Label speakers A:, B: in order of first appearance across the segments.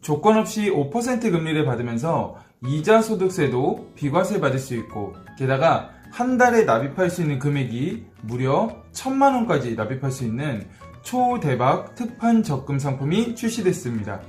A: 조건 없이 5% 금리를 받으면서 이자 소득세도 비과세 받을 수 있고, 게다가 한 달에 납입할 수 있는 금액이 무려 1,000만 원까지 납입할 수 있는 초대박 특판 적금 상품이 출시됐습니다.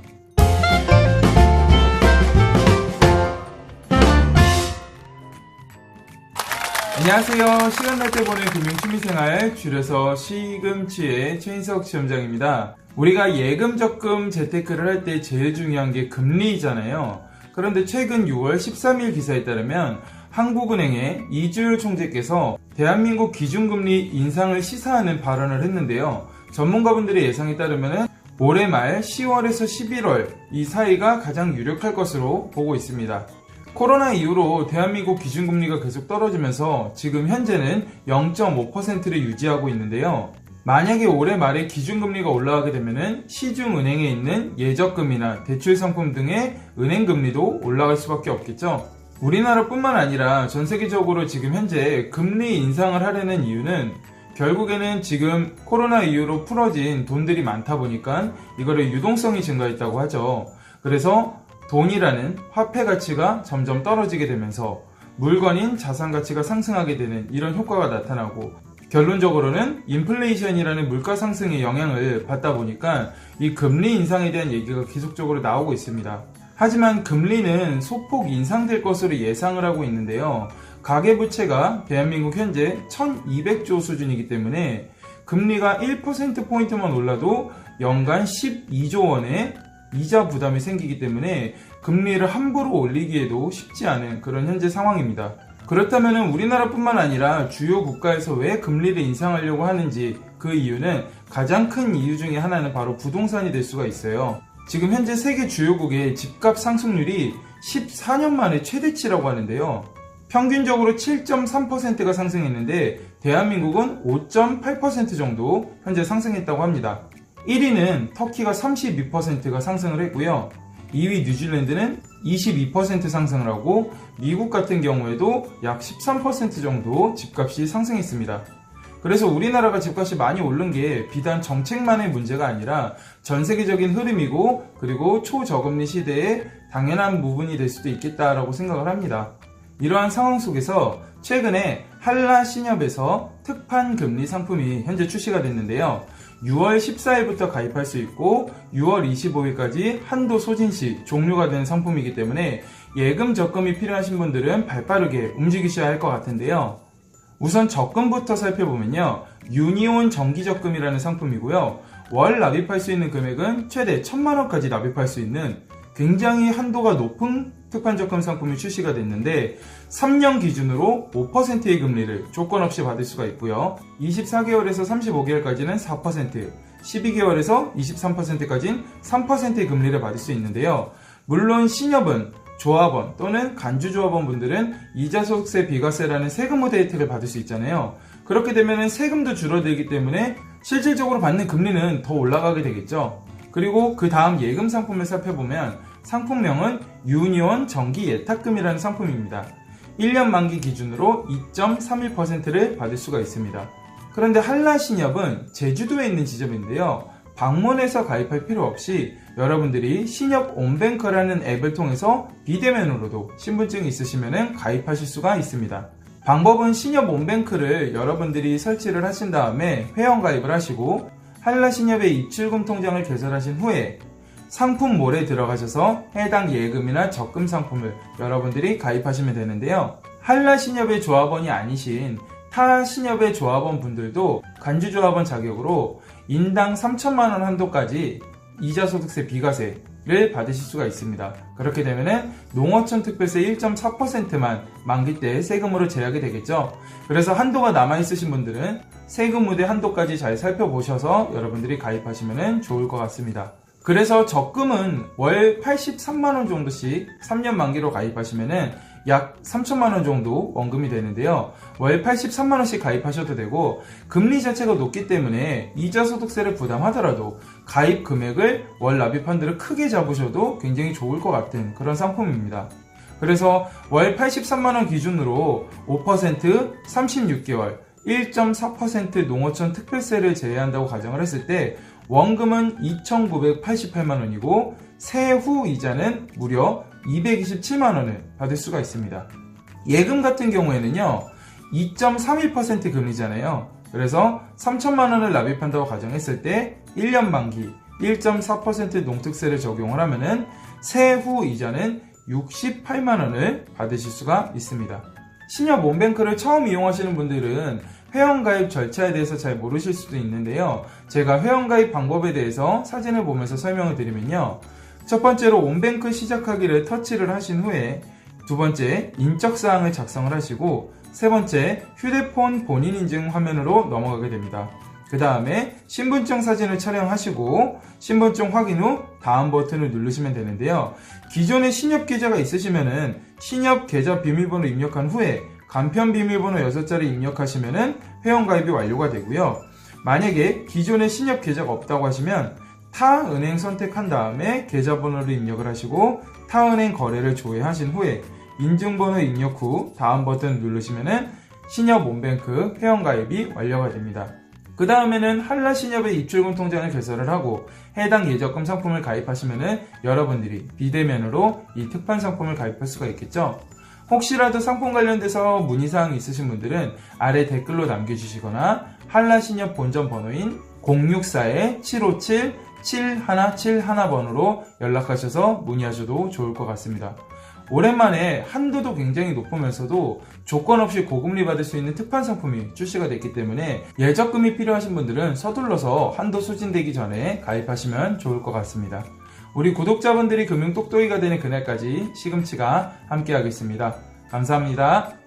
A: 안녕하세요. 시간 날 때 보는 금융취미생활, 줄여서 시금치의 최인석 시험장입니다. 우리가 예금, 적금, 재테크를 할 때 제일 중요한 게 금리잖아요. 그런데 최근 6월 13일 기사에 따르면 한국은행의 이주열 총재께서 대한민국 기준금리 인상을 시사하는 발언을 했는데요. 전문가분들의 예상에 따르면 올해 말 10월에서 11월 이 사이가 가장 유력할 것으로 보고 있습니다. 코로나 이후로 대한민국 기준금리가 계속 떨어지면서 지금 현재는 0.5%를 유지하고 있는데요. 만약에 올해 말에 기준금리가 올라가게 되면 시중은행에 있는 예적금이나 대출상품 등의 은행금리도 올라갈 수밖에 없겠죠. 우리나라뿐만 아니라 전 세계적으로 지금 현재 금리 인상을 하려는 이유는 결국에는 지금 코로나 이후로 풀어진 돈들이 많다 보니까 이거를 유동성이 증가했다고 하죠. 그래서 돈이라는 화폐 가치가 점점 떨어지게 되면서 물건인 자산 가치가 상승하게 되는 이런 효과가 나타나고, 결론적으로는 인플레이션이라는 물가 상승의 영향을 받다 보니까 이 금리 인상에 대한 얘기가 계속적으로 나오고 있습니다. 하지만 금리는 소폭 인상될 것으로 예상을 하고 있는데요. 가계부채가 대한민국 현재 1200조 수준이기 때문에 금리가 1%포인트만 올라도 연간 12조 원의 이자 부담이 생기기 때문에 금리를 함부로 올리기에도 쉽지 않은 그런 현재 상황입니다. 그렇다면 우리나라뿐만 아니라 주요 국가에서 왜 금리를 인상하려고 하는지, 그 이유는 가장 큰 이유 중에 하나는 바로 부동산이 될 수가 있어요. 지금 현재 세계 주요국의 집값 상승률이 14년 만에 최대치라고 하는데요. 평균적으로 7.3%가 상승했는데 대한민국은 5.8% 정도 현재 상승했다고 합니다. 1위는 터키가 32%가 상승을 했고요. 2위 뉴질랜드는 22% 상승을 하고, 미국 같은 경우에도 약 13% 정도 집값이 상승했습니다. 그래서 우리나라가 집값이 많이 오른 게 비단 정책만의 문제가 아니라 전 세계적인 흐름이고, 그리고 초저금리 시대에 당연한 부분이 될 수도 있겠다라고 생각을 합니다. 이러한 상황 속에서 최근에 한라신협에서 특판 금리 상품이 현재 출시가 됐는데요. 6월 14일부터 가입할 수 있고 6월 25일까지 한도 소진 시 종료가 되는 상품이기 때문에 예금, 적금이 필요하신 분들은 발빠르게 움직이셔야 할 것 같은데요. 우선 적금부터 살펴보면요. 유니온 정기적금이라는 상품이고요. 월 납입할 수 있는 금액은 최대 1,000만 원까지 납입할 수 있는 굉장히 한도가 높은 특판적금 상품이 출시가 됐는데 3년 기준으로 5%의 금리를 조건 없이 받을 수가 있고요. 24개월에서 35개월까지는 4%, 12개월에서 23%까지는 3%의 금리를 받을 수 있는데요. 물론 신협은 조합원 또는 간주조합원 분들은 이자소득세 비과세라는 세금 우대 혜택을 받을 수 있잖아요. 그렇게 되면 세금도 줄어들기 때문에 실질적으로 받는 금리는 더 올라가게 되겠죠. 그리고 그 다음 예금 상품을 살펴보면 상품명은 유니온 정기 예탁금이라는 상품입니다. 1년 만기 기준으로 2.31%를 받을 수가 있습니다. 그런데 한라신협은 제주도에 있는 지점인데요. 방문해서 가입할 필요 없이 여러분들이 신협 온뱅크라는 앱을 통해서 비대면으로도 신분증이 있으시면 가입하실 수가 있습니다. 방법은 신협 온뱅크를 여러분들이 설치를 하신 다음에 회원가입을 하시고 한라신협의 입출금 통장을 개설하신 후에 상품몰에 들어가셔서 해당 예금이나 적금 상품을 여러분들이 가입하시면 되는데요. 한라신협의 조합원이 아니신 타 신협의 조합원 분들도 간주조합원 자격으로 인당 3,000만 원 한도까지 이자소득세 비과세를 받으실 수가 있습니다. 그렇게 되면 농어촌 특별세 1.4%만 만기 때 세금으로 제약이 되겠죠. 그래서 한도가 남아있으신 분들은 세금 우대 한도까지 잘 살펴보셔서 여러분들이 가입하시면 좋을 것 같습니다. 그래서 적금은 월 83만원 정도씩 3년 만기로 가입하시면 약 3천만원 정도 원금이 되는데요. 월 83만원씩 가입하셔도 되고, 금리 자체가 높기 때문에 이자소득세를 부담하더라도 가입 금액을 월 납입한대로 크게 잡으셔도 굉장히 좋을 것 같은 그런 상품입니다. 그래서 월 83만원 기준으로 5%, 36개월, 1.4% 농어촌 특별세를 제외한다고 가정을 했을 때 원금은 2,988만원이고 세후 이자는 무려 227만원을 받을 수가 있습니다. 예금 같은 경우에는요 2.31% 금리잖아요. 그래서 3천만원을 납입한다고 가정했을 때 1년 만기 1.4% 농특세를 적용을 하면은 세후 이자는 68만원을 받으실 수가 있습니다. 신협 몬뱅크를 처음 이용하시는 분들은 회원가입 절차에 대해서 잘 모르실 수도 있는데요. 제가 회원가입 방법에 대해서 사진을 보면서 설명을 드리면요. 첫 번째로 몬뱅크 시작하기를 터치를 하신 후에 두 번째 인적사항을 작성을 하시고 세 번째 휴대폰 본인인증 화면으로 넘어가게 됩니다. 그 다음에 신분증 사진을 촬영하시고 신분증 확인 후 다음 버튼을 누르시면 되는데요. 기존에 신협 계좌가 있으시면은 신협 계좌 비밀번호 입력한 후에 간편 비밀번호 6자리 입력하시면은 회원가입이 완료가 되고요. 만약에 기존에 신협 계좌가 없다고 하시면 타 은행 선택한 다음에 계좌번호를 입력을 하시고 타 은행 거래를 조회하신 후에 인증번호 입력 후 다음 버튼 누르시면은 신협 몬뱅크 회원가입이 완료가 됩니다. 그 다음에는 한라신협의 입출금 통장을 개설을 하고 해당 예적금 상품을 가입하시면은 여러분들이 비대면으로 이 특판 상품을 가입할 수가 있겠죠. 혹시라도 상품 관련돼서 문의사항이 있으신 분들은 아래 댓글로 남겨주시거나 한라신협 본점 번호인 064-757-7171번으로 연락하셔서 문의하셔도 좋을 것 같습니다. 오랜만에 한도도 굉장히 높으면서도 조건 없이 고금리 받을 수 있는 특판 상품이 출시가 됐기 때문에 예적금이 필요하신 분들은 서둘러서 한도 소진되기 전에 가입하시면 좋을 것 같습니다. 우리 구독자분들이 금융 똑똑이가 되는 그날까지 시금치가 함께 하겠습니다. 감사합니다.